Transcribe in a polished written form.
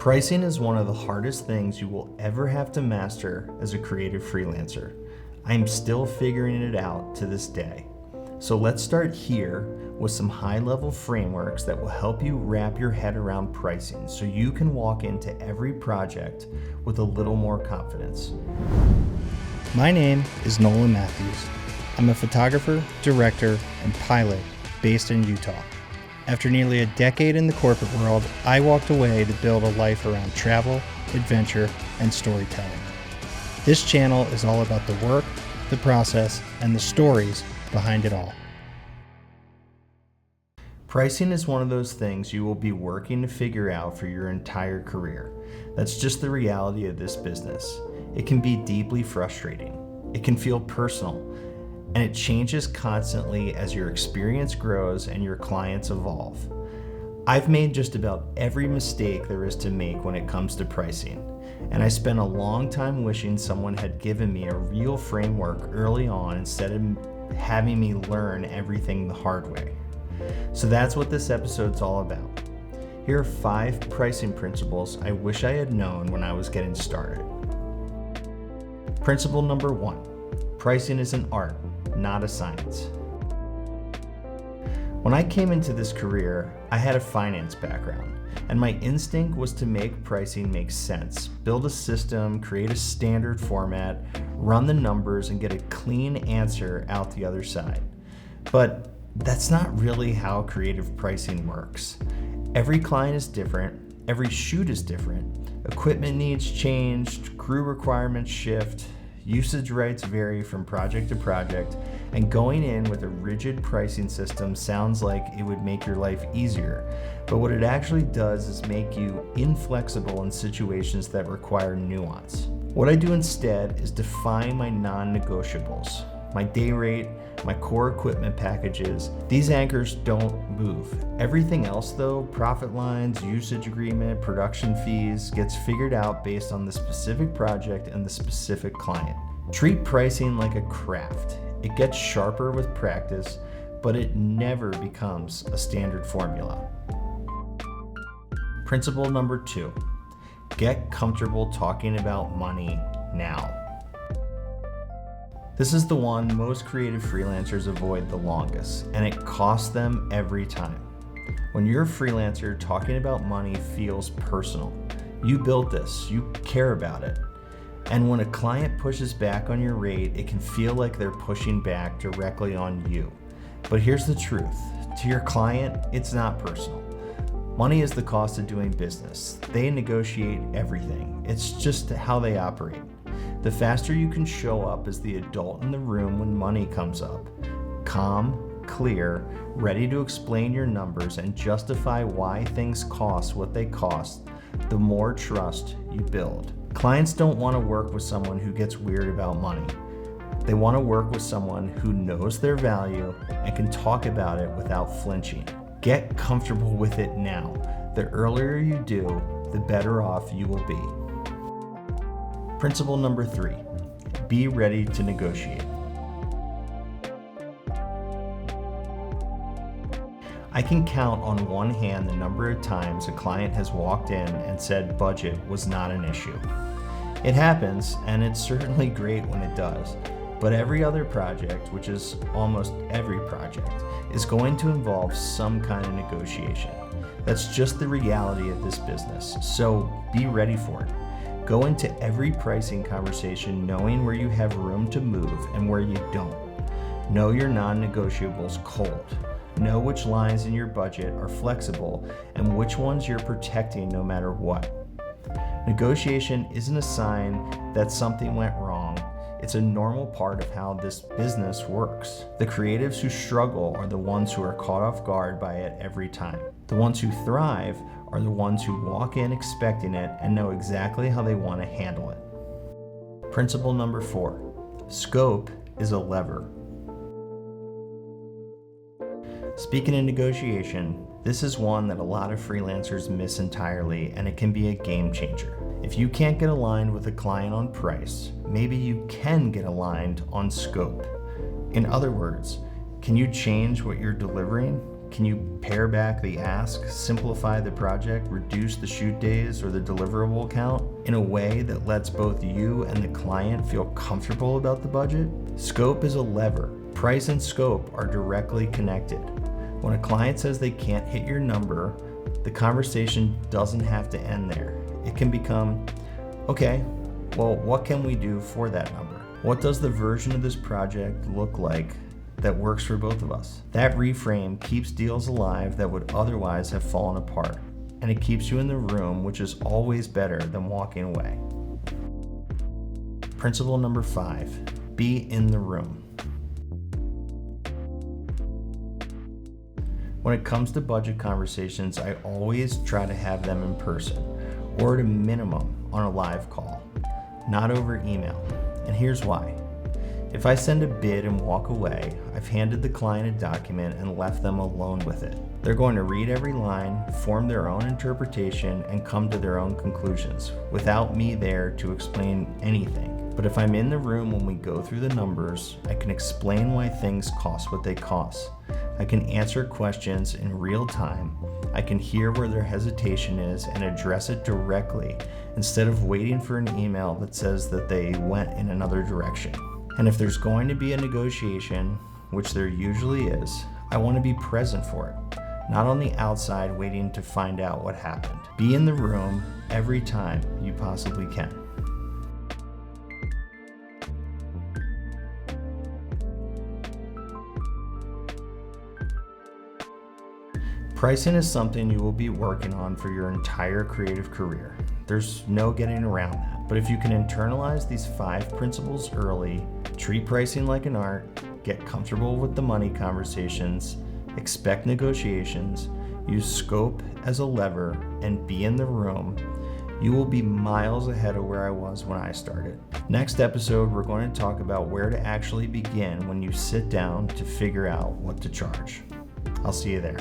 Pricing is one of the hardest things you will ever have to master as a creative freelancer. I'm still figuring it out to this day. So let's start here with some high-level frameworks that will help you wrap your head around pricing so you can walk into every project with a little more confidence. My name is Nolan Matthews. I'm a photographer, director, and pilot based in Utah. After nearly a decade in the corporate world, I walked away to build a life around travel, adventure, and storytelling. This channel is all about the work, the process, and the stories behind it all. Pricing is one of those things you will be working to figure out for your entire career. That's just the reality of this business. It can be deeply frustrating. It can feel personal, and it changes constantly as your experience grows and your clients evolve. I've made just about every mistake there is to make when it comes to pricing, and I spent a long time wishing someone had given me a real framework early on instead of having me learn everything the hard way. So that's what this episode's all about. Here are 5 pricing principles I wish I had known when I was getting started. Principle number 1, pricing is an art, not a science. When I came into this career, I had a finance background, and my instinct was to make pricing make sense, build a system, create a standard format, run the numbers, and get a clean answer out the other side. But that's not really how creative pricing works. Every client is different, every shoot is different, equipment needs change, crew requirements shift, usage rights vary from project to project, and going in with a rigid pricing system sounds like it would make your life easier, but what it actually does is make you inflexible in situations that require nuance. What I do instead is define my non-negotiables, my day rate, my core equipment packages. These anchors don't move. Everything else though, profit lines, usage agreement, production fees, gets figured out based on the specific project and the specific client. Treat pricing like a craft. It gets sharper with practice, but it never becomes a standard formula. Principle number 2, get comfortable talking about money now. This is the one most creative freelancers avoid the longest, and it costs them every time. When you're a freelancer, talking about money feels personal. You built this, you care about it. And when a client pushes back on your rate, it can feel like they're pushing back directly on you. But here's the truth. To your client, it's not personal. Money is the cost of doing business. They negotiate everything. It's just how they operate. The faster you can show up as the adult in the room when money comes up, calm, clear, ready to explain your numbers and justify why things cost what they cost, the more trust you build. Clients don't want to work with someone who gets weird about money. They want to work with someone who knows their value and can talk about it without flinching. Get comfortable with it now. The earlier you do, the better off you will be. Principle number 3, be ready to negotiate. I can count on one hand the number of times a client has walked in and said budget was not an issue. It happens, and it's certainly great when it does, but every other project, which is almost every project, is going to involve some kind of negotiation. That's just the reality of this business, so be ready for it. Go into every pricing conversation knowing where you have room to move and where you don't. Know your non-negotiables cold. Know which lines in your budget are flexible and which ones you're protecting no matter what. Negotiation isn't a sign that something went wrong. It's a normal part of how this business works. The creatives who struggle are the ones who are caught off guard by it every time. The ones who thrive are the ones who walk in expecting it and know exactly how they want to handle it. Principle number 4, scope is a lever. Speaking of negotiation, this is one that a lot of freelancers miss entirely, and it can be a game changer. If you can't get aligned with a client on price, maybe you can get aligned on scope. In other words, can you change what you're delivering? Can you pare back the ask, simplify the project, reduce the shoot days or the deliverable count in a way that lets both you and the client feel comfortable about the budget? Scope is a lever. Price and scope are directly connected. When a client says they can't hit your number, the conversation doesn't have to end there. It can become, okay, well, what can we do for that number? What does the version of this project look like that works for both of us? That reframe keeps deals alive that would otherwise have fallen apart, and it keeps you in the room, which is always better than walking away. Principle number 5, be in the room. When it comes to budget conversations, I always try to have them in person, or at a minimum on a live call, not over email. And here's why. If I send a bid and walk away, I've handed the client a document and left them alone with it. They're going to read every line, form their own interpretation, and come to their own conclusions, without me there to explain anything. But if I'm in the room when we go through the numbers, I can explain why things cost what they cost. I can answer questions in real time. I can hear where their hesitation is and address it directly, instead of waiting for an email that says that they went in another direction. And if there's going to be a negotiation, which there usually is, I want to be present for it, not on the outside waiting to find out what happened. Be in the room every time you possibly can. Pricing is something you will be working on for your entire creative career. There's no getting around that. But if you can internalize these 5 principles early, treat pricing like an art, get comfortable with the money conversations, expect negotiations, use scope as a lever, and be in the room, you will be miles ahead of where I was when I started. Next episode, we're going to talk about where to actually begin when you sit down to figure out what to charge. I'll see you there.